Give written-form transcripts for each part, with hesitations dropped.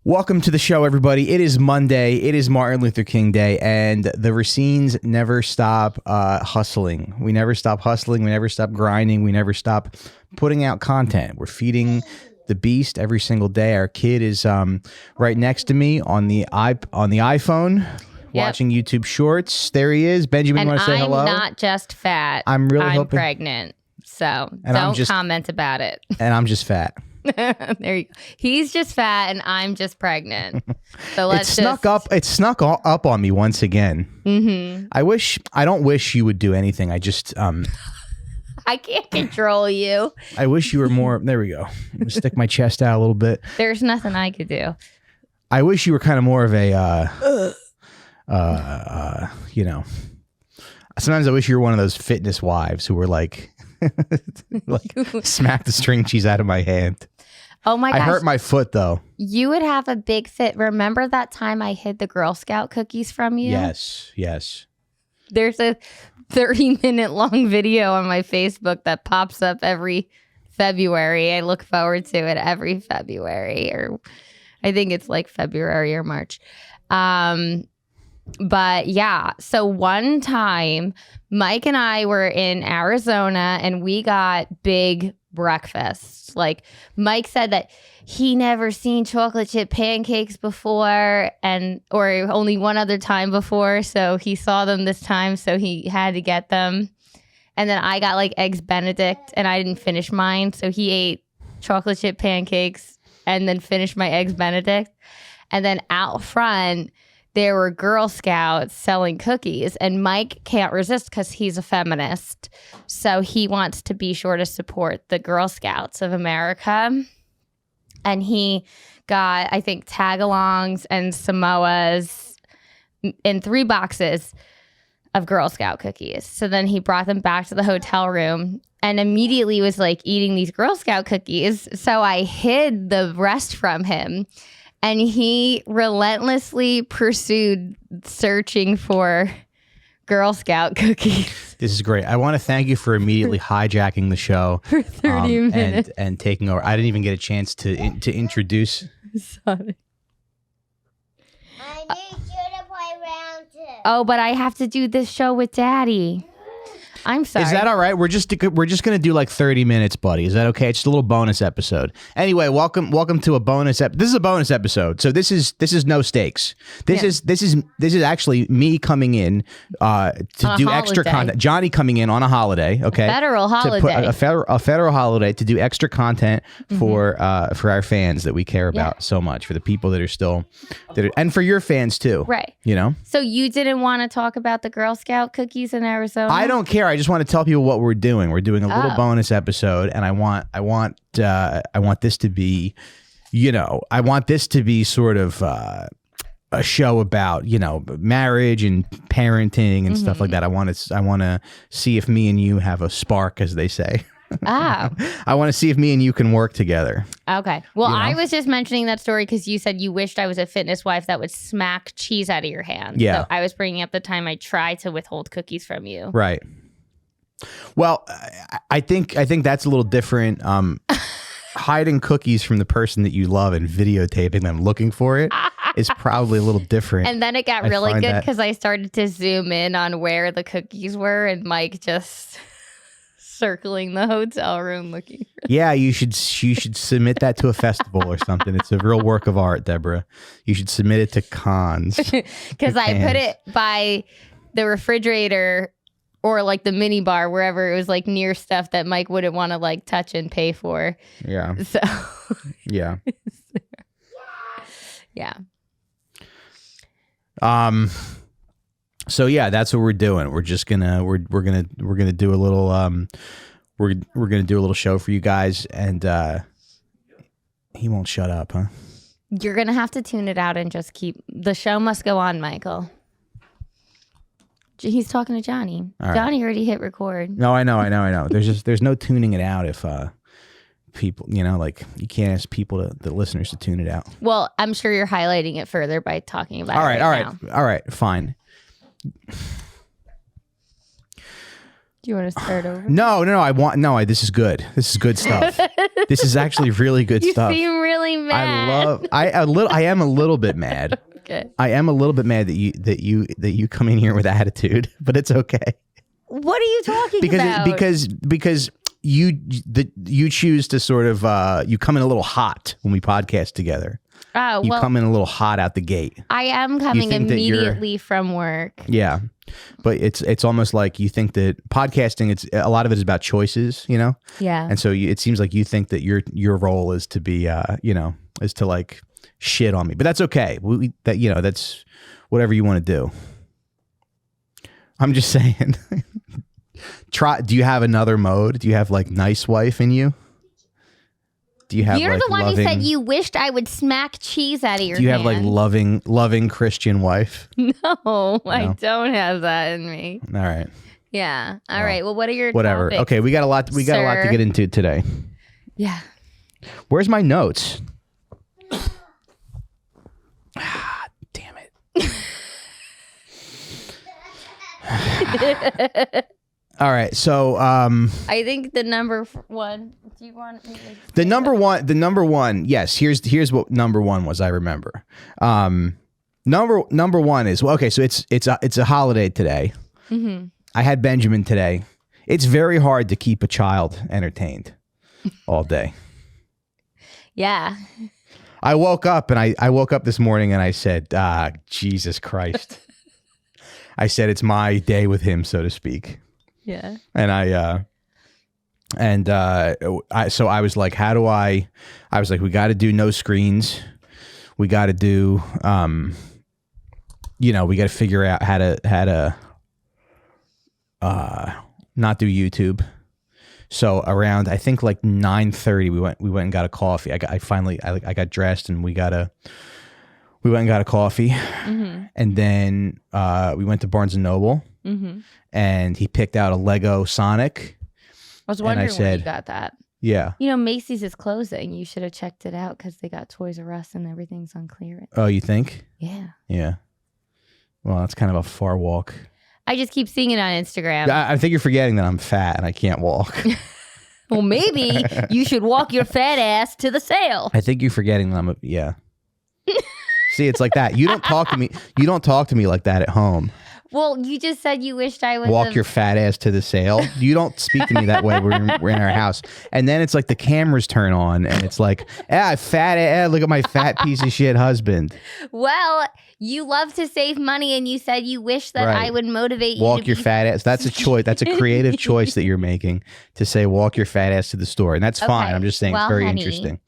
Welcome to the show, everybody. It is Monday. It is Martin Luther King Day, and the Recines never stop hustling. We never stop hustling. We never stop grinding. We never stop putting out content. We're feeding the beast every single day. Our kid is right next to me on the iPhone, watching YouTube Shorts. There he is. Benjamin, you want to say hello? I'm not just fat. I'm hoping. Pregnant, so don't comment about it. And I'm just fat. There you go. He's just fat and I'm just pregnant. So let's It snuck up on me once again. Mm-hmm. I don't wish you would do anything. I just I can't control you. I wish you were more. There we go. I'm gonna stick my chest out a little bit. There's nothing I could do. I wish you were kind of more of a sometimes I wish you were one of those fitness wives who were like smack the string cheese out of my hand. Oh my gosh. I hurt my foot though. You would have a big fit. Remember that time I hid the Girl Scout cookies from you? Yes. There's a 30-minute long video on my Facebook that pops up every February. I look forward to it every February, or I think it's like February or March. But yeah, so one time Mike and I were in Arizona and we got big breakfasts. Like Mike said that he never seen chocolate chip pancakes before or only one other time before. So he saw them this time. So he had to get them. And then I got like eggs Benedict and I didn't finish mine. So he ate chocolate chip pancakes and then finished my eggs Benedict. And then out front, there were Girl Scouts selling cookies, and Mike can't resist because he's a feminist. So he wants to be sure to support the Girl Scouts of America. And he got, I think, tag-alongs and Samoas in 3 boxes of Girl Scout cookies. So then he brought them back to the hotel room and immediately was like eating these Girl Scout cookies. So I hid the rest from him. And he relentlessly pursued searching for Girl Scout cookies. This is great. I want to thank you for immediately hijacking the show for 30 minutes and taking over. I didn't even get a chance to introduce. Sorry. I need you to play round 2. Oh, but I have to do this show with Daddy. I'm sorry. Is that all right? We're just gonna do like 30 minutes, buddy. Is that okay? It's just a little bonus episode. Anyway, welcome to a bonus. This is a bonus episode. So this is no stakes. This is actually me coming in to do extra content. Johnny coming in on a holiday. Okay, federal holiday. A federal holiday to do extra content for our fans that we care about so much, for the people that are still and for your fans too. Right. You know. So you didn't want to talk about the Girl Scout cookies in Arizona? I don't care. I just want to tell people what we're doing. We're doing a little bonus episode, and I want this to be, I want this to be sort of a show about, marriage and parenting and stuff like that. I want to see if me and you have a spark, as they say. Oh. I want to see if me and you can work together. Okay. Well, I was just mentioning that story because you said you wished I was a fitness wife that would smack cheese out of your hand. Yeah. So I was bringing up the time I tried to withhold cookies from you. Right. Well, I think that's a little different. Hiding cookies from the person that you love and videotaping them looking for it is probably a little different. And then it got really good because I started to zoom in on where the cookies were and Mike just circling the hotel room looking for Yeah, you should submit that to a festival or something. It's a real work of art, Deborah. You should submit it to cons. Because I put it by the refrigerator or like the mini bar, wherever it was like near stuff that Mike wouldn't want to like touch and pay for. Yeah. So yeah. Yeah. So yeah, that's what we're doing. We're just gonna we're gonna do a little we're gonna do a little show for you guys, and he won't shut up, huh? You're gonna have to tune it out and just keep the show must go on, Michael. He's talking to Johnny. All Johnny already hit record. No, I know. There's no tuning it out if people, like you can't ask the listeners to tune it out. Well, I'm sure you're highlighting it further by talking about it all right, fine. Do you want to start over? No. This is good. This is good stuff. This is actually really good You stuff. seem really mad. I am a little bit mad. Okay. I am a little bit mad that you come in here with attitude, but it's okay. What are you talking about? Because you choose to sort of you come in a little hot when we podcast together. Oh, You well, come in a little hot out the gate. I am coming think that you're- immediately from work. Yeah. But it's almost like you think that podcasting, it's a lot of it is about choices, you know? Yeah. And so it seems like you think that your role is to be is to like shit on me. But that's okay. That's whatever you want to do. I'm just saying. Do you have another mode? Do you have like nice wife in you? Do you have You're like the one loving, who said you wished I would smack cheese out of your Do you have like hand. loving Christian wife? No, I don't have that in me. All right. Yeah. All right. Well, what are your Whatever. topics? Okay, we got a lot to sir? get into today. Yeah. Where's my notes? Damn it. All right. So I think the number one. Do you want me to the number one, yes, here's what number one was, I remember. Number one is, well, okay, so it's a holiday today. Mm-hmm. I had Benjamin today. It's very hard to keep a child entertained all day. Yeah. I woke up this morning and I said, Jesus Christ. I said, it's my day with him, so to speak. Yeah. And so I was like, I was like, we got to do no screens. We got to do, we got to figure out how to not do YouTube. So around, I think like 9:30, we went and got a coffee. I got dressed and we went and got a coffee. Mm-hmm. And then we went to Barnes and Noble. Mm-hmm. And he picked out a Lego Sonic. I was wondering where said- you got that. Yeah. You know, Macy's is closing. You should have checked it out because they got Toys R Us and everything's on clearance. Oh, you think? Yeah. Yeah. Well, that's kind of a far walk. I just keep seeing it on Instagram. I think you're forgetting that I'm fat and I can't walk. Well, maybe you should walk your fat ass to the sale. I think you're forgetting that yeah. See, it's like that. You don't talk to me. You don't talk to me like that at home. Well, you just said you wished I was Walk your fat ass to the sale. You don't speak to me that way. We're in our house, and then it's like the cameras turn on, and it's like, fat ass. Look at my fat piece of shit husband. Well, you love to save money, and you said you wish that Right. I would motivate you. Walk to your be- fat ass. That's a choice. That's a creative choice that you're making to say walk your fat ass to the store, and that's fine. Okay. I'm just saying Well, it's very honey, interesting.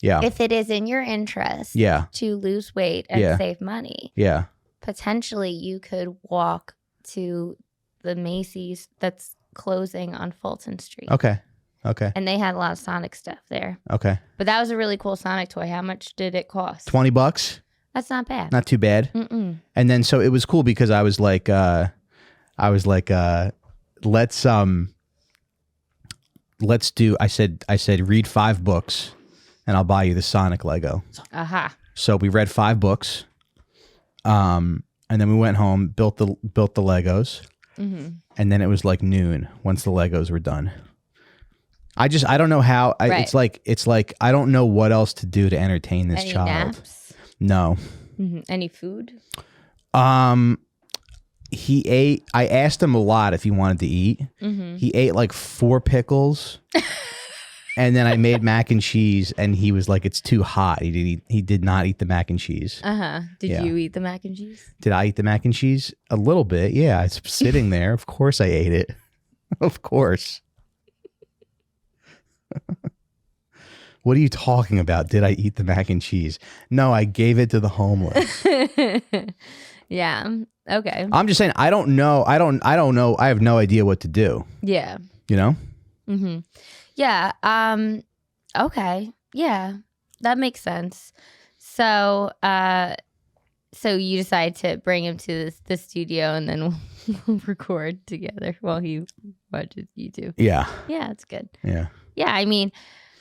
Yeah. If it is in your interest Yeah. to lose weight and Yeah. save money, Yeah. potentially you could walk to the Macy's that's closing on Fulton Street. Okay. Okay. And they had a lot of Sonic stuff there. Okay. But that was a really cool Sonic toy. How much did it cost? $20. That's not bad. Not too bad. Mm-mm. And then so it was cool because I was like let's do, I said read 5 books and I'll buy you the Sonic Lego. Aha. So we read 5 books. And then we went home, built the Legos. Mm-hmm. And then it was like noon once the Legos were done. I don't know how Right. it's like I don't know what else to do to entertain this Any child. naps? No. Mm-hmm. Any food? He ate. I asked him a lot if he wanted to eat. Mm-hmm. He ate like 4 pickles, and then I made mac and cheese, and he was like, "It's too hot." He did not eat the mac and cheese. Uh-huh. Did Yeah. you eat the mac and cheese? Did I eat the mac and cheese? A little bit, yeah. It's sitting there. Of course, I ate it. Of course. What are you talking about? Did I eat the mac and cheese? No, I gave it to the homeless. Yeah. Okay. I'm just saying, I don't know. I don't know. I have no idea what to do. Yeah. You know? Mm-hmm. Yeah. Okay. Yeah. That makes sense. So, so you decide to bring him to the studio and then we'll record together while he watches YouTube. Yeah. Yeah, it's good. Yeah. Yeah, I mean,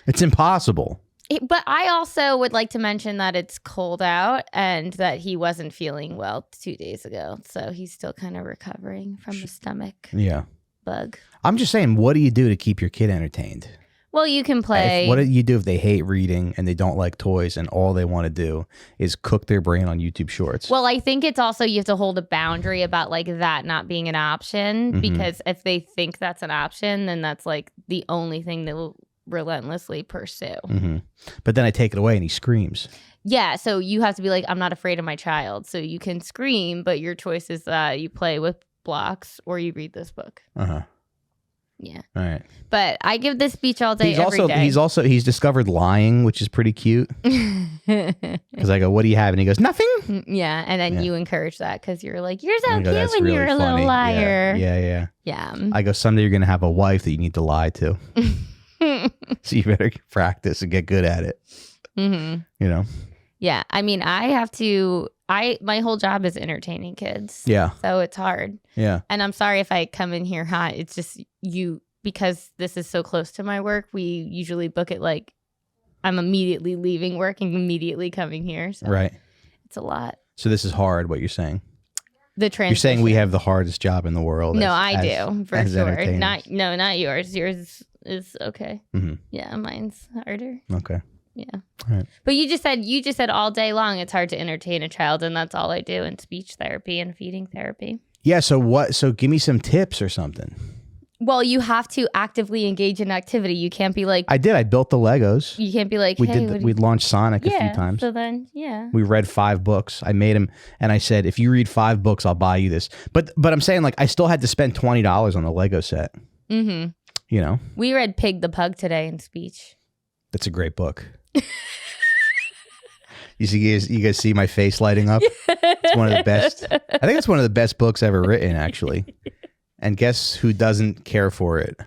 It's impossible. but I also would like to mention that it's cold out and that he wasn't feeling well 2 days ago. So he's still kind of recovering from the stomach Yeah. bug. I'm just saying, what do you do to keep your kid entertained? Well, you can play. What do you do if they hate reading and they don't like toys and all they want to do is cook their brain on YouTube Shorts? Well, I think it's also you have to hold a boundary about like that not being an option, because if they think that's an option, then that's like the only thing they will relentlessly pursue. But then I take it away and he screams. Yeah, so you have to be like, I'm not afraid of my child. So you can scream, but your choice is that you play with blocks or you read this book. Yeah. All right. But I give this speech all day, every day. He's discovered lying, which is pretty cute. Because I go, what do you have? And he goes, nothing. Yeah. And then you encourage that because you're like, you're so cute That's when really you're a funny. little liar. Yeah. I go, someday you're going to have a wife that you need to lie to. So you better practice and get good at it. You know? Yeah. I mean, my whole job is entertaining kids. Yeah. So it's hard. Yeah. And I'm sorry if I come in here hot. It's just because this is so close to my work, we usually book it like I'm immediately leaving work and immediately coming here. So right. It's a lot. So this is hard, what you're saying. The transition. You're saying we have the hardest job in the world. No, I do, for sure. Not yours. Yours is okay. Yeah, mine's harder. Okay. Yeah. All right. But you just said all day long it's hard to entertain a child, and that's all I do in speech therapy and feeding therapy. Yeah, so give me some tips or something. Well, you have to actively engage in activity. You can't be like I did. I built the Legos. You can't be like, we launched Sonic a few times. So then, yeah. We read 5 books. I made him, and I said, if you read 5 books, I'll buy you this. But I'm saying, like, I still had to spend $20 on the Lego set. You know? We read Pig the Pug today in speech. That's a great book. You guys see my face lighting up? It's one of the best. I think it's one of the best books ever written, actually. And guess who doesn't care for it?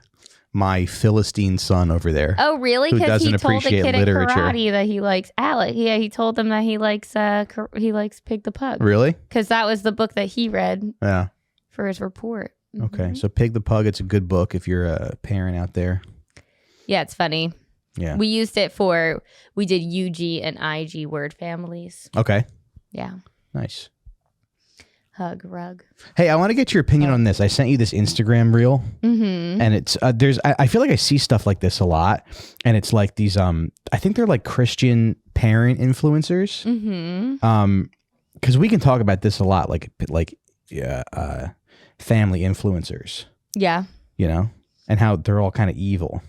My Philistine son over there. Oh, really? Because he told the kid literature. at karate that he likes Alec. Yeah, he told them that he likes Pig the Pug. Really? Because that was the book that he read. Yeah. For his report. Okay, so Pig the Pug. It's a good book if you're a parent out there. Yeah, it's funny. Yeah. We used it we did UG and IG word families. Okay. Yeah. Nice. Hug, rug. Hey, I want to get your opinion on this. I sent you this Instagram reel, and it's I feel like I see stuff like this a lot, and it's like these I think they're like Christian parent influencers, because we can talk about this a lot, like family influencers. Yeah. You know, and how they're all kind of evil.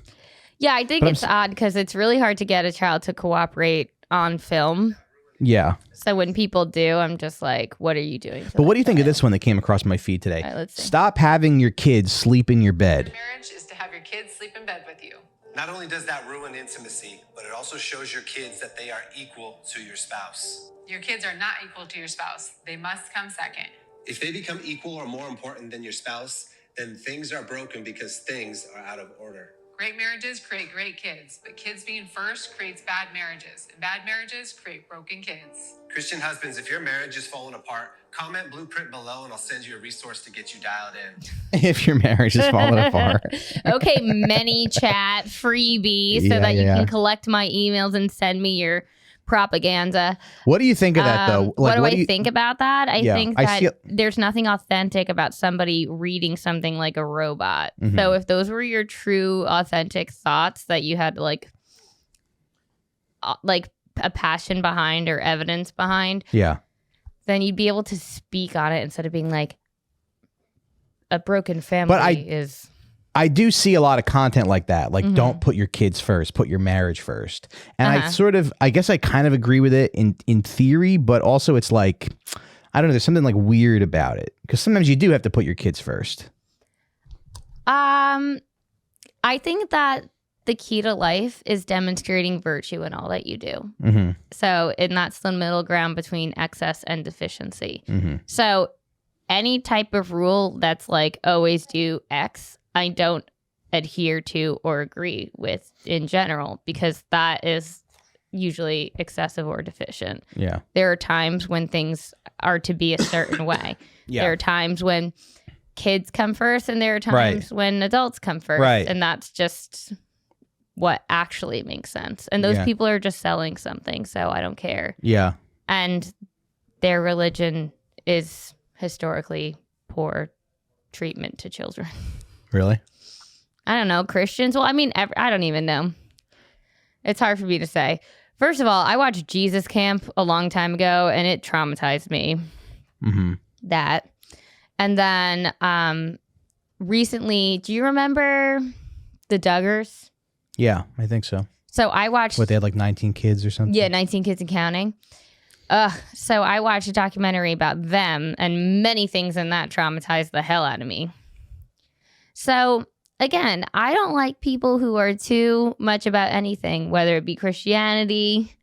Yeah, I think it's odd because it's really hard to get a child to cooperate on film. Yeah. So when people do, I'm just like, what are you doing? But what do you think of this one that came across my feed today? All right, let's see. Stop having your kids sleep in your bed. Marriage is to have your kids sleep in bed with you. Not only does that ruin intimacy, but it also shows your kids that they are equal to your spouse. Your kids are not equal to your spouse. They must come second. If they become equal or more important than your spouse, then things are broken because things are out of order. Great marriages create great kids, but kids being first creates bad marriages, and bad marriages create broken kids. Christian husbands, if your marriage is falling apart, comment blueprint below and I'll send you a resource to get you dialed in. If your marriage is falling apart. Okay, ManyChat freebie so that you can collect my emails and send me your propaganda. What do you think of that, though? Like, what do I think about that? I think that there's nothing authentic about somebody reading something like a robot. So if those were your true, authentic thoughts that you had like a passion behind or evidence behind, then you'd be able to speak on it instead of being like, a broken family is... I do see a lot of content like that. Like, don't put your kids first, put your marriage first. And I guess I kind of agree with it in theory, but also it's like, I don't know, there's something like weird about it. Because sometimes you do have to put your kids first. I think that the key to life is demonstrating virtue in all that you do. So, and that's the middle ground between excess and deficiency. So any type of rule that's like always do X, I don't adhere to or agree with in general, because that is usually excessive or deficient. Yeah. There are times when things are to be a certain way. There are times when kids come first and there are times when adults come first. And that's just what actually makes sense. And those people are just selling something, so I don't care. Yeah. And their religion is historically poor treatment to children. Really? I don't know. Christians? Well, I mean, I don't even know. It's hard for me to say. First of all, I watched Jesus Camp a long time ago, and it traumatized me. Mm-hmm. That. And then recently, do you remember the Duggars? Yeah, I think so. So I watched... What, they had like 19 kids or something? Yeah, 19 kids and counting. So I watched a documentary about them, and many things in that traumatized the hell out of me. So, again, I don't like people who are too much about anything, whether it be Christianity,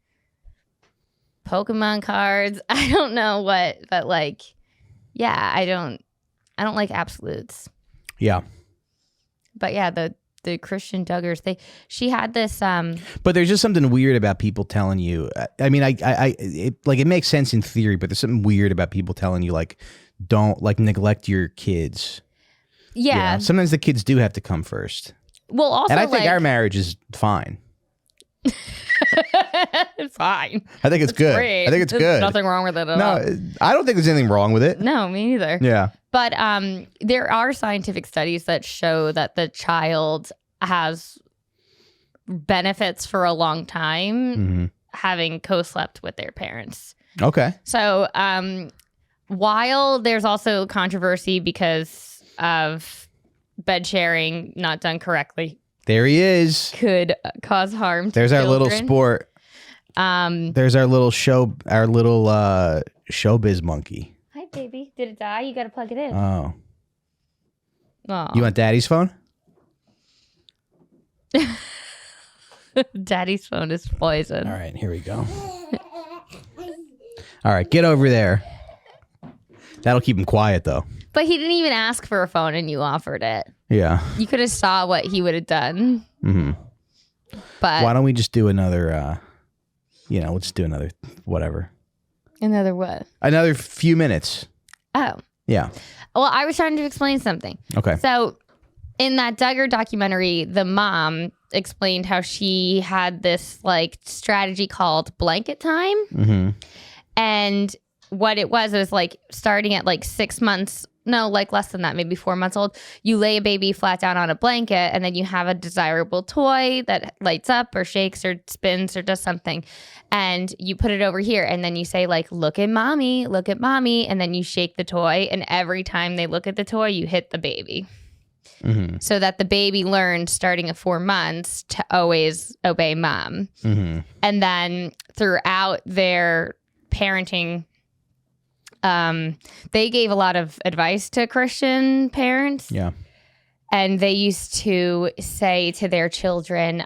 Pokemon cards. I don't know what, but like, yeah, I don't like absolutes. Yeah. But yeah, the Christian Duggars, she had this But there's just something weird about people telling you. I mean, it makes sense in theory, but there's something weird about people telling you like, don't like neglect your kids. yeah. You know? Sometimes the kids do have to come first. Well, also, And I think like, our marriage is fine. it's fine. I think it's good. Great. I think it's There's good. nothing wrong with it at all. No, I don't think there's anything wrong with it. No, me neither. Yeah. But there are scientific studies that show that the child has benefits for a long time having co-slept with their parents. Okay. So while there's also controversy because of bed sharing not done correctly There he is. could cause harm to There's our little children. sport. There's our little showbiz monkey. Hi, baby. Did it die? You got to plug it in. Oh. Aw. You want daddy's phone? Daddy's phone is poison. All right, here we go. All right, get over there. That'll keep him quiet, though. But he didn't even ask for a phone and you offered it. Yeah. You could have saw what he would have done. Mm-hmm. But Why don't we just do another, we'll just do another, whatever. another what? Another few minutes. Oh. Yeah. Well, I was trying to explain something. Okay. So in that Duggar documentary, the mom explained how she had this like strategy called blanket time. Mm-hmm. And what it was like starting at like 6 months, no, like less than that, maybe 4 months old, you lay a baby flat down on a blanket and then you have a desirable toy that lights up or shakes or spins or does something. And you put it over here and then you say like, look at mommy. And then you shake the toy. And every time they look at the toy, you hit the baby. Mm-hmm. So that the baby learned starting at 4 months to always obey mom. Mm-hmm. And then throughout their parenting, they gave a lot of advice to Christian parents. Yeah. And they used to say to their children,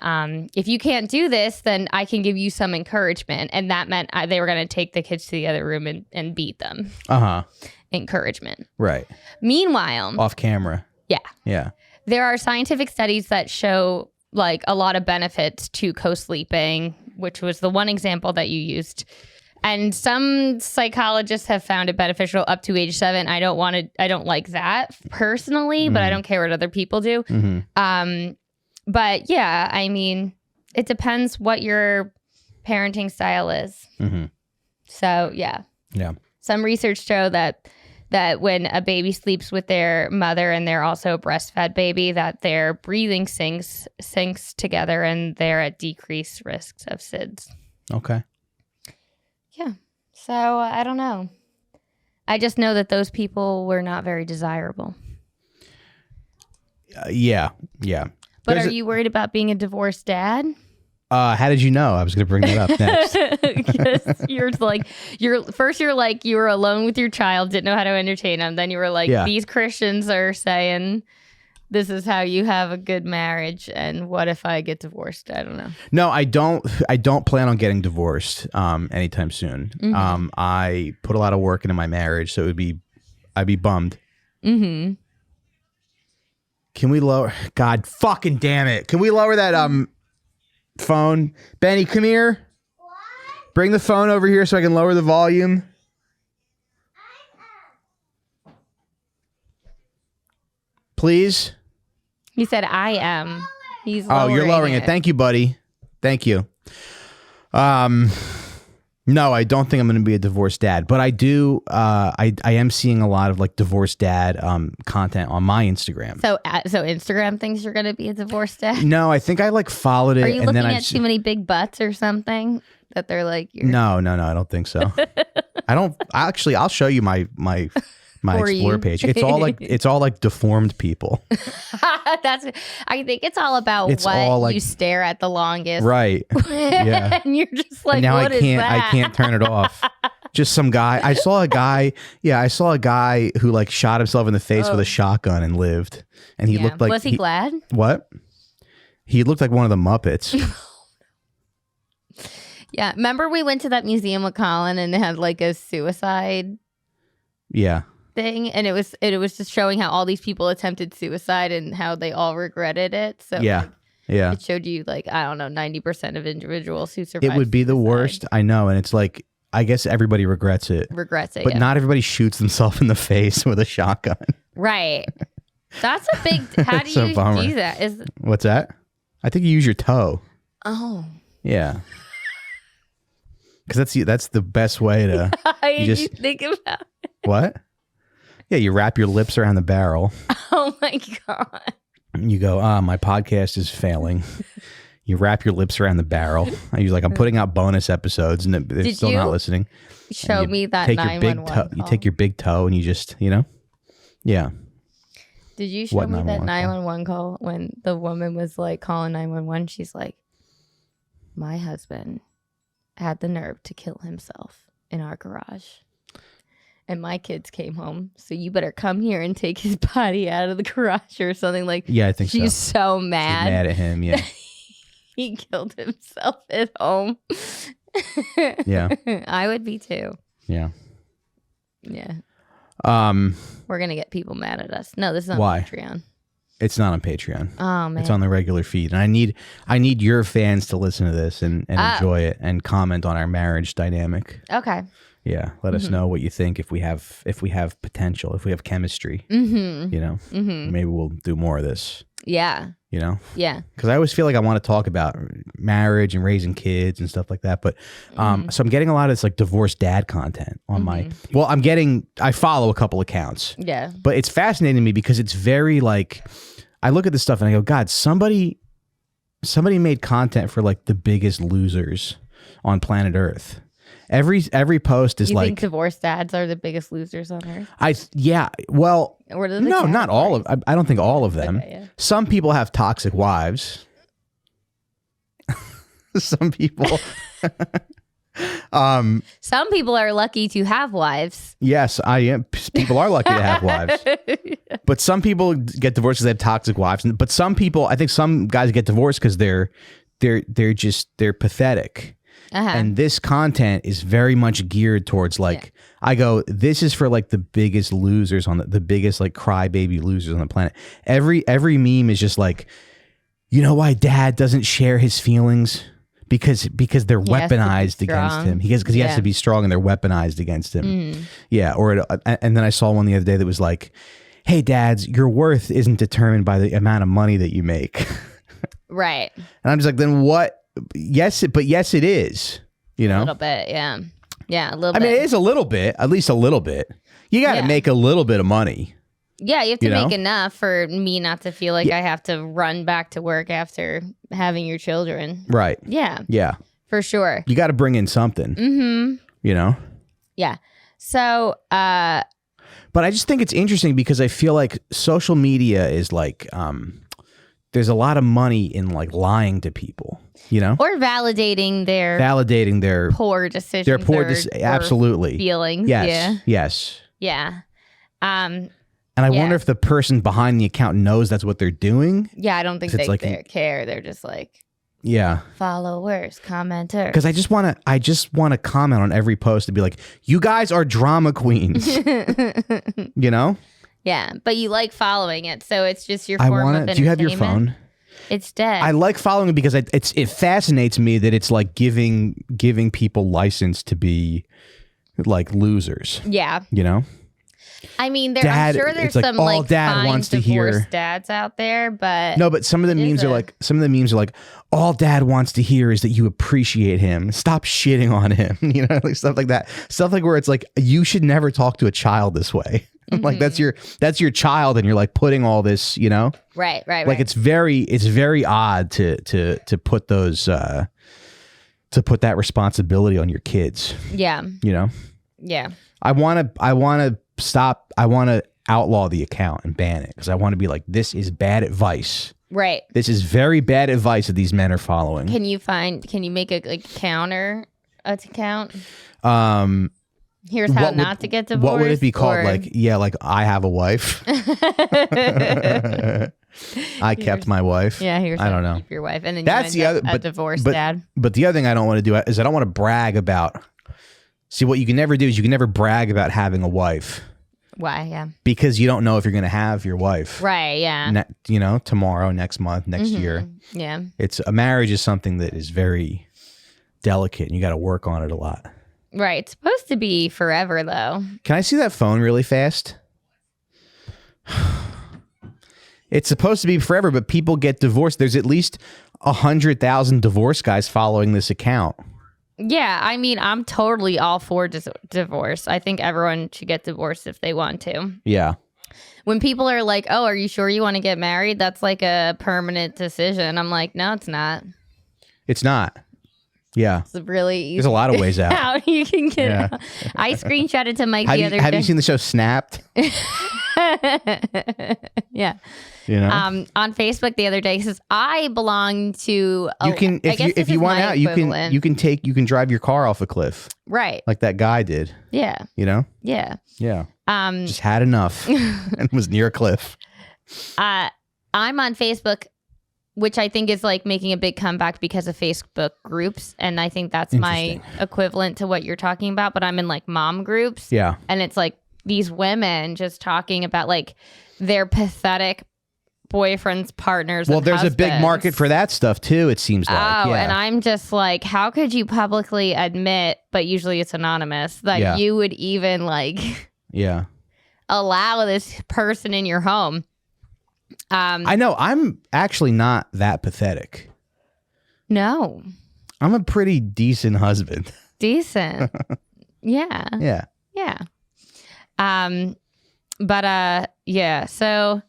if you can't do this, then I can give you some encouragement. And that meant they were going to take the kids to the other room and beat them. Uh-huh. Encouragement. Right. Meanwhile, Off camera. yeah, Yeah. there are scientific studies that show like a lot of benefits to co-sleeping, which was the one example that you used. And some psychologists have found it beneficial up to age 7. I don't like that personally, but I don't care what other people do. Mm-hmm. But yeah, I mean, it depends what your parenting style is. Mm-hmm. So yeah. Yeah. Some research show that when a baby sleeps with their mother and they're also a breastfed baby, that their breathing syncs together and they're at decreased risks of SIDS. Okay. Yeah. So I don't know. I just know that those people were not very desirable. Yeah. Yeah. But There's are you worried about being a divorced dad? How did you know? I was going to bring that up next. Because you're like you were alone with your child, didn't know how to entertain them. Then you were like, Yeah. these Christians are saying this is how you have a good marriage, and what if I get divorced? I don't know. No, I don't plan on getting divorced anytime soon. Mm-hmm. I put a lot of work into my marriage, so I'd be bummed. Mm-hmm. Can we lower? God fucking damn it! Can we lower that phone? Benny, come here. What? Bring the phone over here so I can lower the volume. Please. He said, "I am." He's Oh, you're lowering it. Thank you, buddy. Thank you. No, I don't think I'm going to be a divorced dad, but I do. I am seeing a lot of like divorced dad content on my Instagram. So Instagram thinks you're going to be a divorced dad. No, I think I like followed it. Are you and looking then at too many big butts or something that they're like? You're... No, I don't think so. I don't actually. I'll show you my For Explore you. page. It's all like deformed people. That's. I think it's all about It's what all, like- you stare at the longest, Right. Yeah. and you're just like, And now what is that? I can't turn it off. Just some guy. I saw a guy who like shot himself in the face with a shotgun and lived. And he Yeah. looked like Was he glad? What? He looked like one of the Muppets. Yeah. Remember we went to that museum with Colin and they had like a suicide Yeah. thing, and it was just showing how all these people attempted suicide and how they all regretted it. So Yeah. like, Yeah. it showed you like, I don't know, 90% of individuals who survived It would be the suicide worst. I know. And it's like, I guess everybody regrets it. regrets it. But yeah. not everybody shoots themselves in the face with a shotgun. Right. That's a big. How do It's a you bummer. do that? Is What's that? I think you use your toe. oh, Yeah. Because that's the best way to I did just- you think about? what? Yeah, you wrap your lips around the barrel. Oh my god! And you go, my podcast is failing. You wrap your lips around the barrel. I'm putting out bonus episodes and they're Did still you not listening. Show You me that take your big 911 toe. call. You take your big toe and you just, yeah. Did you show What me that 911 call? 911 call when the woman was like calling 911? She's like, my husband had the nerve to kill himself in our garage. And my kids came home, so you better come here and take his body out of the garage or something. Like, Yeah, I think she's so. so She's mad. mad at him. Yeah. He killed himself at home. Yeah. I would be too. Yeah. Yeah. Um, We're going to get people mad at us. No, this is on Why? Patreon. it's not on Patreon. Oh, man. It's on the regular feed. And I need your fans to listen to this and Oh. enjoy it and comment on our marriage dynamic. Okay. Yeah. Let us know what you think if we have potential, if we have chemistry, Mm-hmm. you know. Mm-hmm. Maybe we'll do more of this, Yeah. you know? Yeah. Because I always feel like I want to talk about marriage and raising kids and stuff like that. But so I'm getting a lot of this like divorced dad content on my I follow a couple accounts. Yeah. But it's fascinating to me because it's very like I look at this stuff and I go, God, somebody made content for like the biggest losers on planet Earth. Every post is You like think divorced dads are the biggest losers on earth? well What are the no, not all of I don't think all of them. Okay, yeah. Some people have toxic wives. Some people Some people are lucky to have wives. yes, I am. People are lucky to have wives. But some people get divorced because they have toxic wives. But some people, I think some guys get divorced because they're pathetic. Uh-huh. And this content is very much geared towards like I go, this is for like the biggest losers on the biggest like crybaby losers on the planet. Every meme is just like, you know why dad doesn't share his feelings? Because they're He has to be weaponized against strong. him. Because he has Yeah. to be strong and they're weaponized against him. Yeah. And then I saw one the other day that was like, hey dads, your worth isn't determined by the amount of money that you make. Right. And I'm just like, then what? Yes, it is. You A know, little bit. Yeah. Yeah. A little I bit. mean, it is a little bit, at least a little bit. You got to Yeah. make a little bit of money. Yeah, you have to You know? make enough for me not to feel like I have to run back to work after having your children. Right. Yeah, Yeah. for sure. You got to bring in something, Mm-hmm. you know? Yeah. So, But I just think it's interesting because I feel like social media is like, there's a lot of money in like lying to people, you know? or validating their Validating their poor decisions. or absolutely. feelings. Yes. Yeah. Yes. Yeah. And I Yeah. wonder if the person behind the account knows that's what they're doing. Yeah. I don't think 'Cause it's they like care. They're just like Yeah. followers, commenters. Because I just want to comment on every post and be like, you guys are drama queens, you know? Yeah, but you like following it, so it's just your I form want of to. Do you have your entertainment. phone? It's dead. I like following it because it fascinates me that it's like giving people license to be like losers, Yeah. you know? I mean, I'm Dad, sure there's it's like, some all like dad fine wants to divorced hear. dads out there, but No, but some of the It memes is are a- like, all dad wants to hear is that you appreciate him. Stop shitting on him. You know, like stuff like that. Stuff like where it's like, you should never talk to a child this way. Like that's your child, and you're like putting all this, you know, right. like it's very odd to put those to put that responsibility on your kids. Yeah. You know, Yeah. I want to stop. I want to outlaw the account and ban it because I want to be like, this is bad advice. Right. This is very bad advice that these men are following. Can you make a like counter account? Here's how not to get divorced. What would it be called? or- Like, yeah, like I have a wife. I kept my wife. Yeah, here's I how don't to know. keep your wife, and then That's you the end other. up a divorced dad. But the other thing I don't want to do is I don't want to brag about. See, what you can never do is you can never brag about having a wife Why? Yeah. because you don't know if you're going to have your wife. Right. Yeah. You know, tomorrow, next month, next year. Yeah. It's a marriage is something that is very delicate, and you got to work on it a lot. Right. It's supposed to be forever, though. Can I see that phone really fast? It's supposed to be forever, but people get divorced. There's at least 100,000 divorce guys following this account. Yeah. I mean, I'm totally all for divorce. I think everyone should get divorced if they want to. Yeah. When people are like, "Oh, are you sure you want to get married?" That's like a permanent decision. I'm like, no, it's not. It's not. Yeah. It's really easy. There's a lot of ways out. How you can get Yeah. out. I screenshotted to Mike Have the you, other have day. you seen the show Snapped? Yeah. You know, On Facebook the other day, he says I belong to. you can if you want out, you can drive your car off a cliff right. like that guy did. Yeah. You know, Yeah. yeah. Just had enough and was near a cliff. I'm on Facebook, which I think is like making a big comeback because of Facebook groups, and I think that's my equivalent to what you're talking about. But I'm in like mom groups. Yeah. And it's like these women just talking about like their pathetic boyfriends, partners. Well, and there's a big husbands. market for that stuff too. It seems like. Oh, Yeah. and I'm just like, how could you publicly admit, but usually it's anonymous, that Yeah. you would even like Yeah. allow this person in your home? I know. I'm actually not that pathetic. No, I'm a pretty decent husband. decent. Yeah, Yeah. yeah. Yeah. So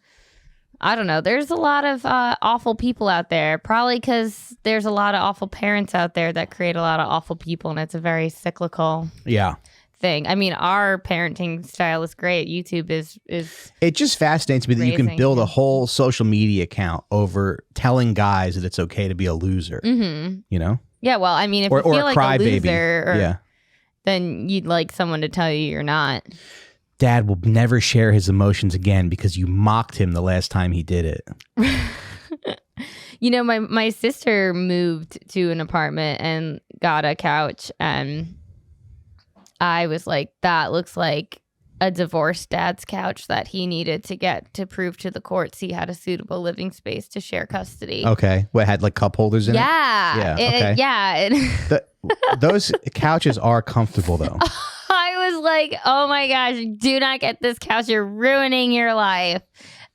I don't know. There's a lot of awful people out there. Probably because there's a lot of awful parents out there that create a lot of awful people, and it's a very cyclical Yeah. thing. I mean, our parenting style is great. YouTube is It just fascinates me that you can Raising, build a yeah. whole social media account over telling guys that it's okay to be a loser. You know? yeah. Well, I mean, if Or you feel a like a crybaby. loser, Yeah. then you'd like someone to tell you you're not. Dad will never share his emotions again because you mocked him the last time he did it. You know, my sister moved to an apartment and got a couch, and I was like, that looks like a divorced dad's couch that he needed to get to prove to the courts he had a suitable living space to share custody. Okay. What, had like cup holders in Yeah. Yeah, okay. Yeah. Those couches are comfortable though. I was like, oh my gosh, do not get this couch. You're ruining your life.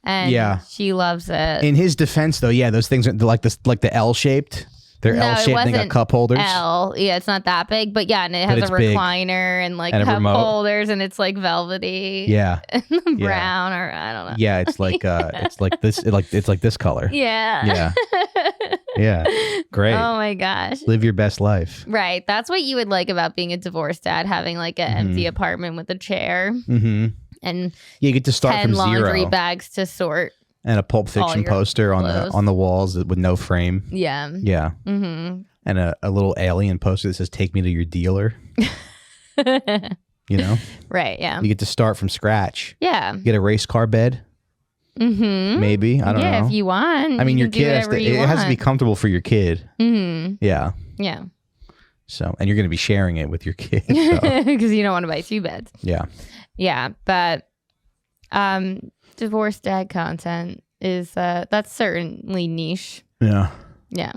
And Yeah. she loves it. In his defense though, yeah, those things are like this, like the L shaped. They're No, it L shaped. They got wasn't cup holders. L. Yeah, it's not that big, but yeah, and it has a it's big. recliner and like And a cup remote. holders, and it's like velvety. Yeah. Brown or I don't know. Yeah. It's like it's like this. It's like this color. Yeah. Yeah. Yeah. Great. Oh my gosh. Live your best life. Right. That's what you would like about being a divorced dad, having like an empty apartment with a chair Mm-hmm. and You get to start 10 from laundry zero. bags to sort. And a Pulp all Fiction your poster clothes. on the walls with no frame. Yeah. Yeah. Mm-hmm. And a little alien poster that says "Take me to your dealer." You know, Right. Yeah. you get to start from scratch. Yeah. You get a race car bed, Mm-hmm. maybe. I don't yeah, know. if you want. I mean, you your can do kid has to. whatever you It has to be want. comfortable for your kid. Mm-hmm. Yeah. Yeah. So, and you're going to be sharing it with your kid. So, Because you don't want to buy two beds. yeah. Yeah, but divorced dad content is that's certainly niche. Yeah. Yeah.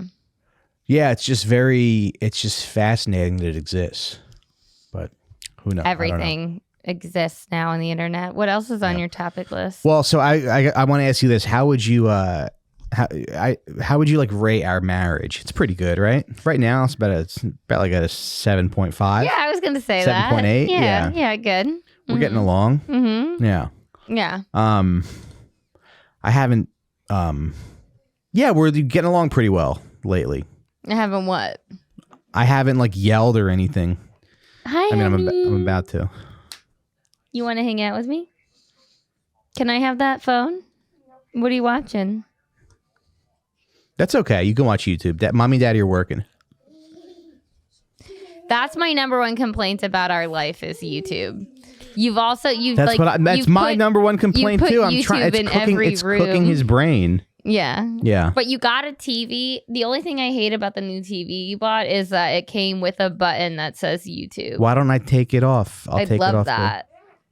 Yeah. It's just fascinating that it exists. But who knows? I don't know. Everything exists now on the internet. What else is on your topic list? Well, so I want to ask you this: how would you how would you like rate our marriage? It's pretty good, right? Right now, it's about like a 7.5. Yeah, I was gonna say that. 7.8. Yeah, good. We're getting along. Mm-hmm. Yeah. Yeah. I haven't. Yeah, we're getting along pretty well lately. I haven't what? I haven't like yelled or anything. Hi, I mean, honey. I'm about to. You want to hang out with me? Can I have that phone? What are you watching? That's okay. You can watch YouTube. Mommy and daddy are working. That's my number one complaint about our life is YouTube. That's my number one complaint too. I'm trying. It's cooking his brain. Yeah. Yeah. But you got a TV. The only thing I hate about the new TV you bought is that it came with a button that says YouTube. Why don't I take it off? I'd take love it off. that.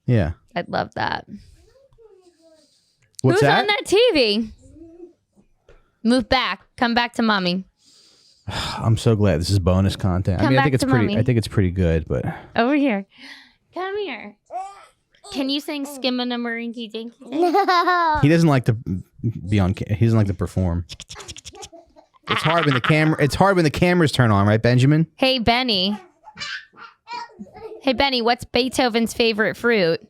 Yeah. I'd love that. What's Who's that? on that TV? Move back. Come back to mommy. I'm so glad this is bonus content. I Come mean, back I to mommy. think it's pretty good, but Over here. Come here. Can you sing Skimminamarinky Dinky? No. he doesn't like to be on. He doesn't like to perform. It's hard when the camera. It's hard when the cameras turn on, right, Benjamin? Hey, Benny. Hey, Benny, what's Beethoven's favorite fruit?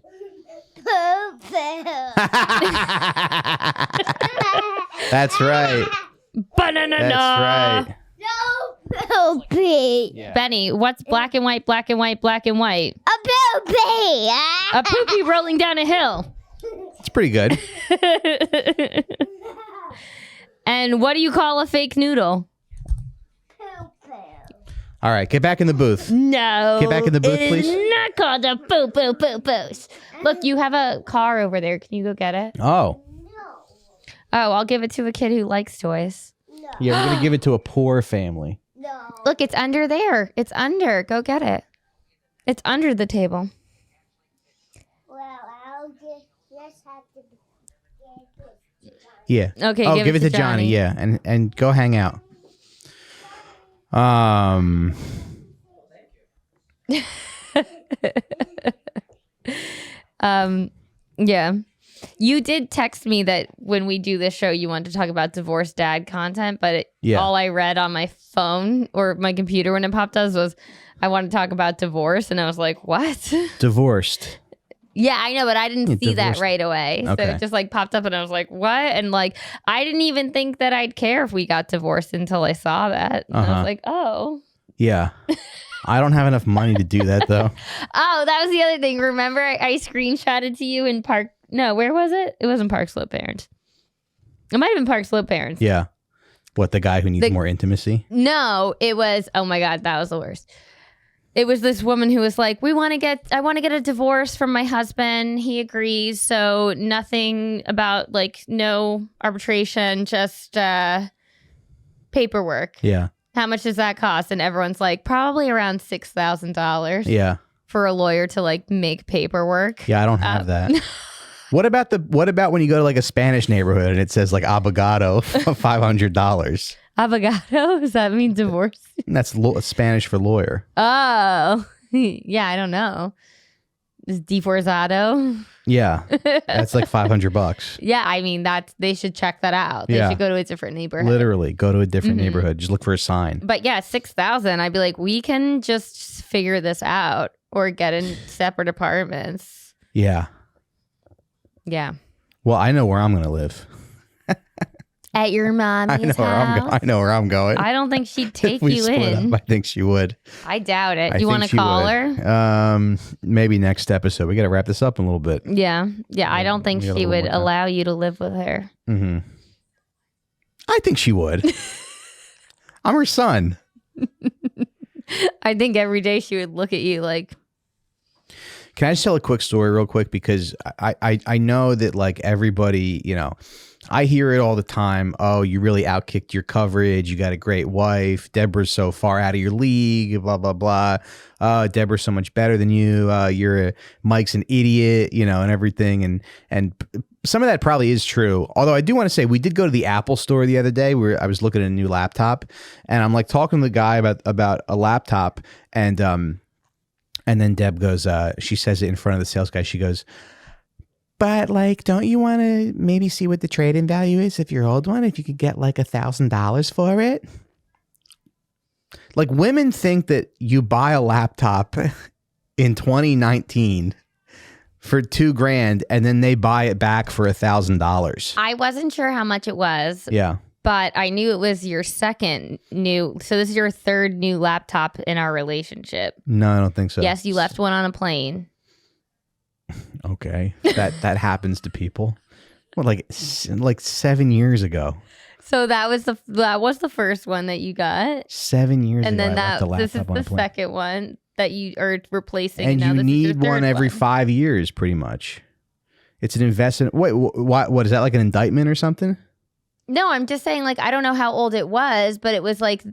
That's right. Banana. That's right. No poopy. Yeah. Benny, what's black and white, black and white, black and white? A poopy. A poopy rolling down a hill. It's pretty good. And what do you call a fake noodle? All right, get back in the booth. No. Get back in the booth, please. It's not called a poo-poo-poo-poos. Look, you have a car over there. Can you go get it? Oh, Oh, I'll give it to a kid who likes toys. yeah, we're gonna give it to a poor family. No. Look, it's under there. It's under. Go get it. It's under the table. Well, I'll just have to get it. Yeah. Okay, Oh, give it to Johnny. Yeah, and go hang out. Yeah. You did text me that when we do this show, you wanted to talk about divorced dad content, but all I read on my phone or my computer when it popped up was, I want to talk about divorce. And I was like, what? Divorced. Yeah, I know, but I didn't see that divorced. right away. Okay. So it just like popped up and I was like, what? And like, I didn't even think that I'd care if we got divorced until I saw that. And I was like, oh. Yeah. I don't have enough money to do that though. Oh, that was the other thing. Remember, I screenshotted to you in Park. No, where was it? It wasn't Park Slope Parents. It might have been Park Slope Parents. Yeah. What, the guy who needs more intimacy? No, it was. Oh my God, that was the worst. It was this woman who was like, I want to get a divorce from my husband. He agrees. So nothing about like no arbitration, just paperwork. Yeah. How much does that cost? And everyone's like, probably around $6,000 Yeah. for a lawyer to like make paperwork. Yeah, I don't have that. What about when you go to like a Spanish neighborhood and it says like abogado $500? Abogado? Does that mean divorce? That's Spanish for lawyer. Oh, yeah, I don't know. Is divorciado? Yeah, that's like $500. Yeah, I mean they should check that out. They should go to a different neighborhood. Literally, go to a different neighborhood. Just look for a sign. But yeah, 6,000. I'd be like, we can just figure this out or get in separate apartments. Yeah. Yeah. Well, I know where I'm gonna live. At your mommy's house. I know where I'm going. I don't think she'd take If we you split in. up, I think she would. I doubt it. I You want think to she call would. her? Maybe next episode. We got to wrap this up in a little bit. Yeah. Yeah. I don't think we got a she little would more time. allow you to live with her. Mm-hmm. I think she would. I'm her son. I think every day she would look at you like, Can I just tell a quick story real quick? Because I know that like everybody, you know, I hear it all the time. Oh, you really outkicked your coverage. You got a great wife. Deborah's so far out of your league, blah, blah, blah. Deborah's so much better than you. Mike's an idiot, you know, and everything. And some of that probably is true. Although I do want to say we did go to the Apple store the other day where I was looking at a new laptop and I'm like talking to the guy about a laptop and And then Deb goes, she says it in front of the sales guy. She goes, but like, don't you want to maybe see what the trade-in value is if your old one? If you could get like $1,000 for it? Like, women think that you buy a laptop in 2019 for $2,000 and then they buy it back for $1,000. I wasn't sure how much it was. Yeah. But I knew it was your second new. So this is your third new laptop in our relationship. No, I don't think so. Yes, you left one on a plane. Okay. That happens to people. Well, like 7 years ago. So that was the first one that you got. 7 years And ago. then this is the plane. second one that you are replacing. And now you this is your need one third every 5 years, pretty much. It's an investment. Wait, what is that, like an indictment or something? No, I'm just saying, like, I don't know how old it was, but it was like,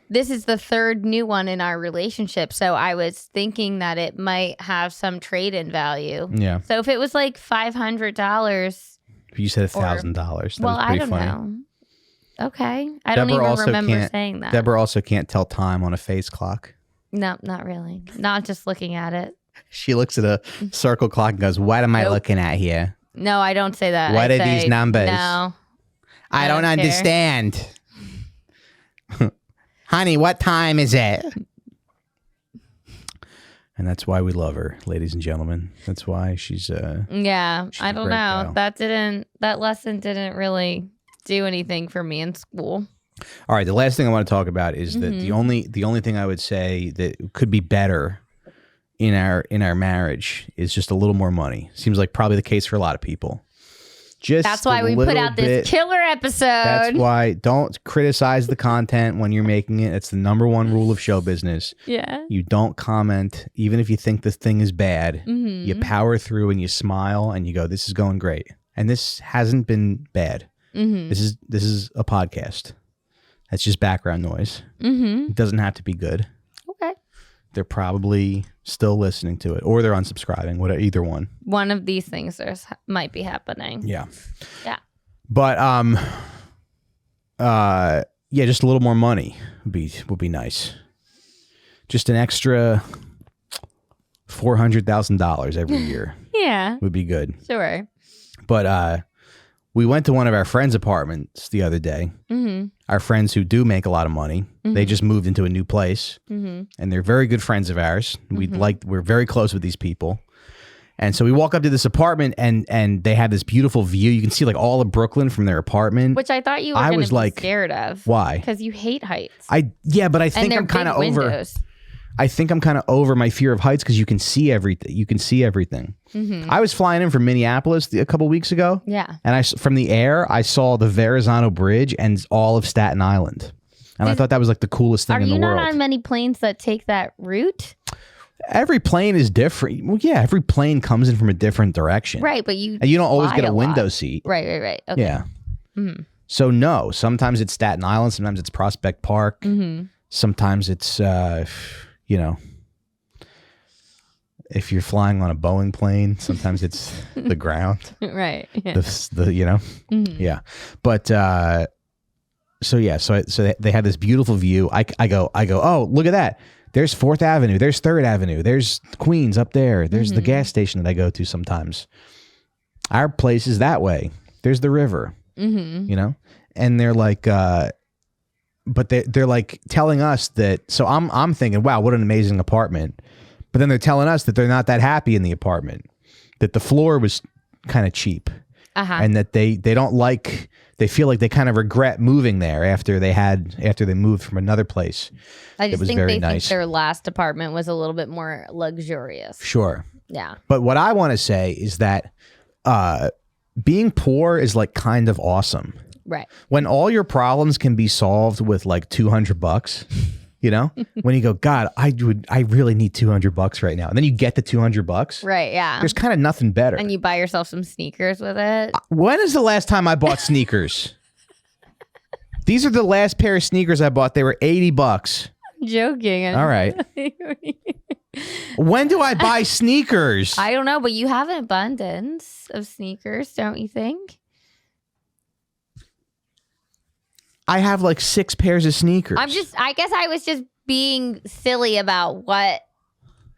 this is the third new one in our relationship. So I was thinking that it might have some trade-in value. Yeah. So if it was like $500. You said $1,000. Well, was I pretty don't funny. know. Okay. I don't Deborah even also remember can't- saying that. Deborah also can't tell time on a face clock. No, not really. Not just looking at it. She looks at a circle clock and goes, what am I Nope. looking at here? No, I don't say that. What I are say, these numbers? No. I don't don't care. understand. Honey, what time is it? And that's why we love her, ladies and gentlemen. That's why she's Yeah, She's I a don't great know. gal. That lesson didn't really do anything for me in school. All right, the last thing I want to talk about is that Mm-hmm. the only thing I would say that could be better in our marriage is just a little more money. Seems like probably the case for a lot of people. Just That's why a we put little out this bit- killer episode. That's why don't criticize the content when you're making it. It's the number one rule of show business. Yeah. You don't comment, even if you think this thing is bad. Mm-hmm. You power through and you smile and you go, "This is going great." And this hasn't been bad. Mm-hmm. This is a podcast. That's just background noise. Mm-hmm. It doesn't have to be good. Okay. They're probably still listening to it, or they're unsubscribing. Whatever, either one. One of these things might be happening. Yeah. Yeah. But yeah, just a little more money would be nice. Just an extra $400,000 every year Yeah. would be good. Sure. But we went to one of our friends' apartments the other day. Mm-hmm. Our friends who do make a lot of money. They just moved into a new place, Mm-hmm. and they're very good friends of ours. We're very close with these people. And so we walk up to this apartment, and they have this beautiful view. You can see like all of Brooklyn from their apartment. Which I thought you were I going was to be like, scared of. why? Because you hate heights. But I And think they're I'm kind of big over. windows. I think I'm kind of over my fear of heights because you can see everything. You can see everything. Mm-hmm. I was flying in from Minneapolis a couple weeks ago, Yeah. and from the air I saw the Verrazano Bridge and all of Staten Island, and I thought that was like the coolest thing Are in the you world. not on many planes that take that route? Every plane is different. Well, yeah, every plane comes in from a different direction, Right, but you and you don't always fly get a lot. window seat. Right. Okay. Yeah. Mhm. So no, sometimes it's Staten Island, sometimes it's Prospect Park, Mm-hmm. sometimes it's if you're flying on a Boeing plane, sometimes it's the ground. Right. Yeah. The yeah. But so they have this beautiful view. I go, oh, look at that. There's 4th Avenue. There's 3rd Avenue. There's Queens up there. There's the gas station that I go to sometimes. Our place is that way. There's the river, and they're like, but they're like telling us that. So I'm thinking, wow, what an amazing apartment. But then they're telling us that they're not that happy in the apartment, that the floor was kind of cheap, and that they don't like. They feel like they kind of regret moving there after they moved from another place. I It just was think very they nice. think their last apartment was a little bit more luxurious. Sure. Yeah. But what I want to say is that being poor is like kind of awesome. Right. When all your problems can be solved with like $200, when you go, God, I really need $200 right now. And then you get the $200. Right. Yeah. There's kind of nothing better. And you buy yourself some sneakers with it. When is the last time I bought sneakers? These are the last pair of sneakers I bought. They were $80. Joking. All right. When do I buy sneakers? I don't know, but you have an abundance of sneakers, don't you think? I have like 6 pairs of sneakers. I guess I was just being silly about what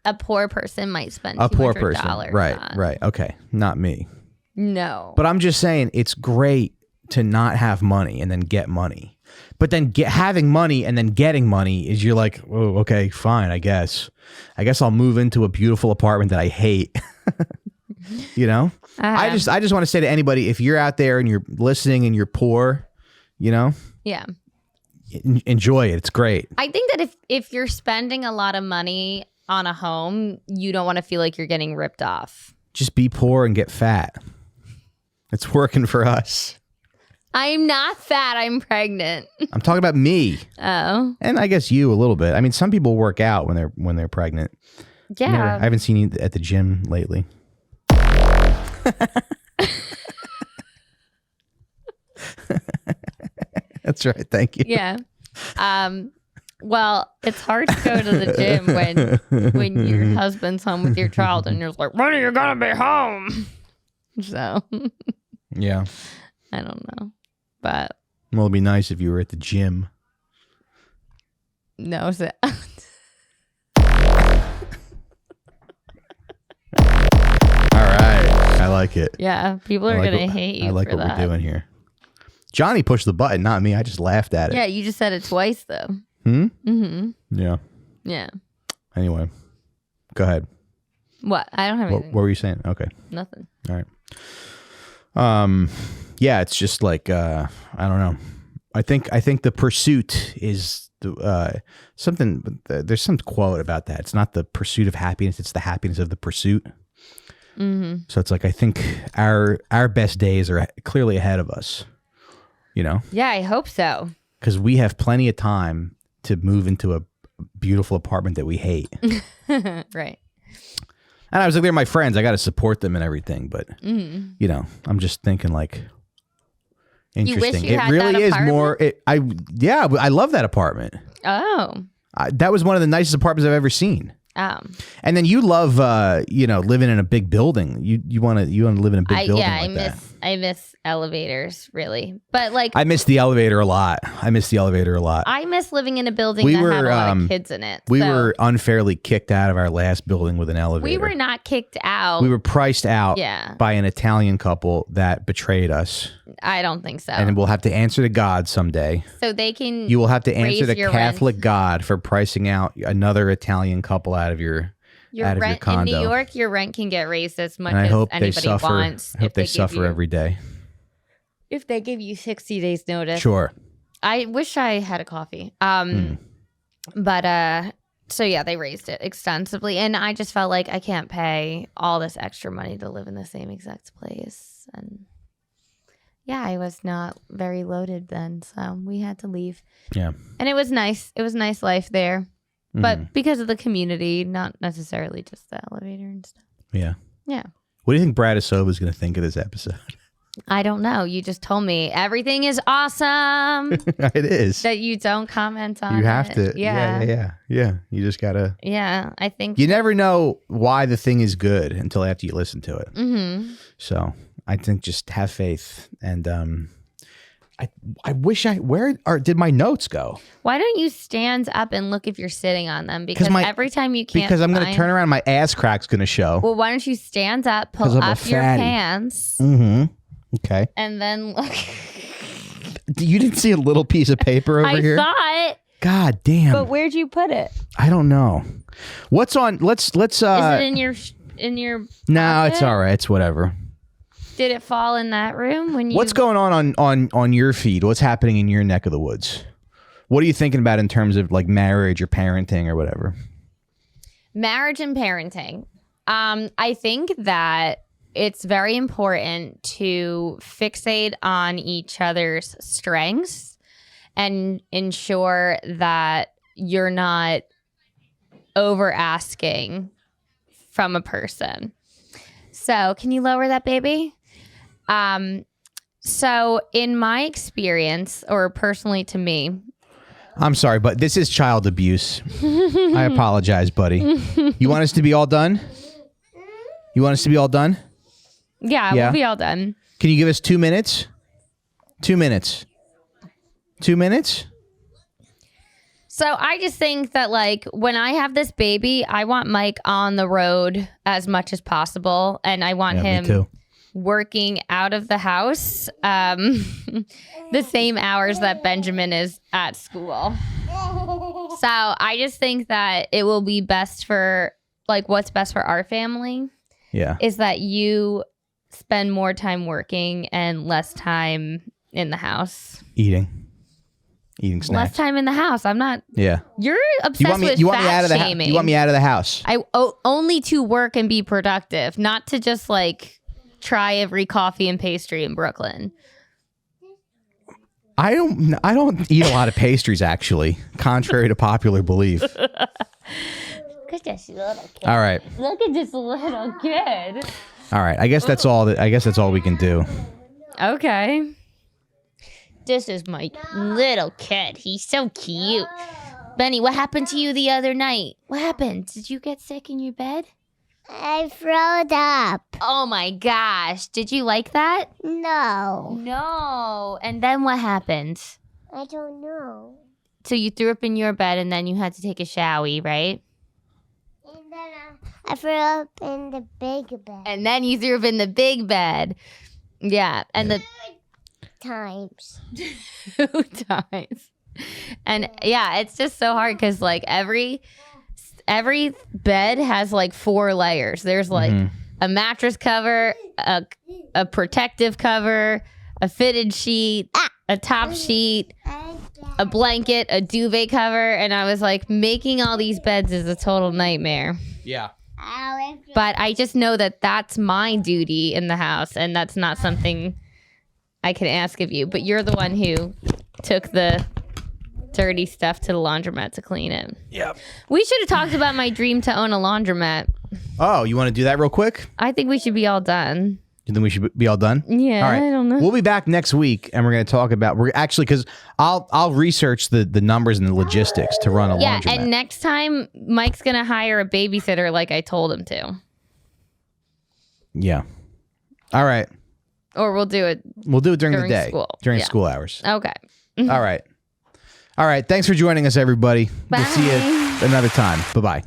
a poor person might spend A poor $200 person. Right. on. Right. Okay. Not me. No. But I'm just saying it's great to not have money and then get money. But then having money and then getting money is you're like, oh, okay, fine, I guess. I'll move into a beautiful apartment that I hate. You know? I just want to say to anybody, if you're out there and you're listening and you're poor, you know? Yeah. Enjoy it. It's great. I think that if you're spending a lot of money on a home, you don't want to feel like you're getting ripped off. Just be poor and get fat. It's working for us. I'm not fat. I'm pregnant. I'm talking about me. Oh. And I guess you a little bit. I mean, some people work out when they're pregnant. Yeah. I haven't seen you at the gym lately. That's right. Thank you. Yeah. Well, it's hard to go to the gym when your husband's home with your child and you're like, when are you gonna be home? So Yeah. I don't know. But Well, it'd be nice if you were at the gym. no. So All right. I like it. yeah, people are gonna hate you. I like for what that. we're doing here. Johnny pushed the button, not me. I just laughed at it. Yeah, you just said it twice though. Yeah. Yeah. Anyway, go ahead. What? I don't have What anything. were you saying? Okay. Nothing. All right. Yeah, it's just like I don't know. I think the pursuit is something. There's some quote about that. It's not the pursuit of happiness; it's the happiness of the pursuit. Mm-hmm. So it's like I think our best days are clearly ahead of us. You know, Yeah, I hope so. because we have plenty of time to move into a beautiful apartment that we hate. Right. And I was like, they're my friends. I got to support them and everything. But, Mm-hmm. you know, I'm just thinking like, interesting. you It had really that is apartment? more. I love that apartment. Oh. That was one of the nicest apartments I've ever seen. And then you love, living in a big building. You want to live in a big building like that. I miss elevators really, but like I miss the elevator a lot. I miss living in a building that had a lot of kids in it. We So were unfairly kicked out of our last building with an elevator. we were not kicked out. We were priced out Yeah. by an Italian couple that betrayed us. I don't think so. And we'll have to answer to God someday. So they can. You will have to answer raise to your Catholic rent. God for pricing out another Italian couple out of your Your out of your rent in condo. New York, your rent can get raised as much And I as hope they anybody suffer. wants. I hope if they give suffer you- every day. If they give you 60 days notice. Sure. I wish I had a coffee. But so yeah, they raised it extensively, and I just felt like I can't pay all this extra money to live in the same exact place. And yeah, I was not very loaded then, so we had to leave. Yeah. And it was nice. It was a nice life there, Mhm. but because of the community, not necessarily just the elevator and stuff. Yeah. Yeah. What do you think Bratislava is going to think of this episode? I don't know. You just told me everything is awesome. It is. That you don't comment on. You have it. to. Yeah. Yeah. You just got to. Yeah. I think. You never know why the thing is good until after you listen to it. Mm-hmm. So I think just have faith. And I wish where did my notes go? Why don't you stand up and look if you're sitting on them? Because every time you can't. Because I'm going to turn around, my ass crack's going to show. Well, why don't you stand up, 'Cause pull I'm a up your fatty. pants, Mm-hmm. Okay. and then look. You didn't see a little piece of paper over I here? saw it, God damn. but where'd you put it? I don't know. What's on? Let's. Is it in your? No, pocket? it's all right. It's whatever. Did it fall in that room when you? What's going on your feed? What's happening in your neck of the woods? What are you thinking about in terms of like marriage or parenting or whatever? Marriage and parenting. I think that it's very important to fixate on each other's strengths and ensure that you're not over asking from a person. So, can you lower that, baby? So in my experience, or personally to me, I'm sorry, but this is child abuse. I apologize, buddy. You want us to be all done? You want us to be all done? yeah, Yeah. we'll be all done. Can you give us 2 minutes? 2 minutes. 2 minutes? So I just think that like when I have this baby, I want Mike on the road as much as possible, and I want Yeah, me him too. working out of the house the same hours that Benjamin is at school. So I just think that it will be best for like what's best for our family Yeah. is that you spend more time working and less time in the house. Eating snacks. Less time in the house. I'm not. Yeah. You're obsessed You want me? with You want me fat out of the? shaming. You want me out of the house? Only to work and be productive, not to just like try every coffee and pastry in Brooklyn. I don't eat a lot of pastries, actually, contrary to popular belief. Look at this little kid. All right. Look at this little kid. All right. I guess that's all we can do. Okay. This is my little kid. He's so cute. Benny, what happened to you the other night? What happened? Did you get sick in your bed? I throwed up. Oh my gosh. Did you like that? No. No. And then what happened? I don't know. So you threw up in your bed and then you had to take a shower, right? And then I threw up in the big bed. And then you threw up in the big bed. Yeah. And the Times. 2 times. And yeah, it's just so hard because like every bed has like 4 layers. There's like a mattress cover, a protective cover, a fitted sheet, a top sheet, a blanket, a duvet cover, and I was like, making all these beds is a total nightmare. Yeah. But I just know that that's my duty in the house, and that's not something I can ask of you. But you're the one who took the dirty stuff to the laundromat to clean it. Yeah. We should have talked about my dream to own a laundromat. Oh, you want to do that real quick? I think we should be all done. You think we should be all done? Yeah, All right. I don't know. We'll be back next week, and we're going to talk about because I'll research the numbers and the logistics to run a Yeah, laundromat. and next time Mike's gonna hire a babysitter like I told him to. Yeah. All right. Or we'll do it. We'll do it during the During day, school. during Yeah. school hours. Okay. All right. All right. Thanks for joining us, everybody. We'll see you Bye. another time. Bye bye.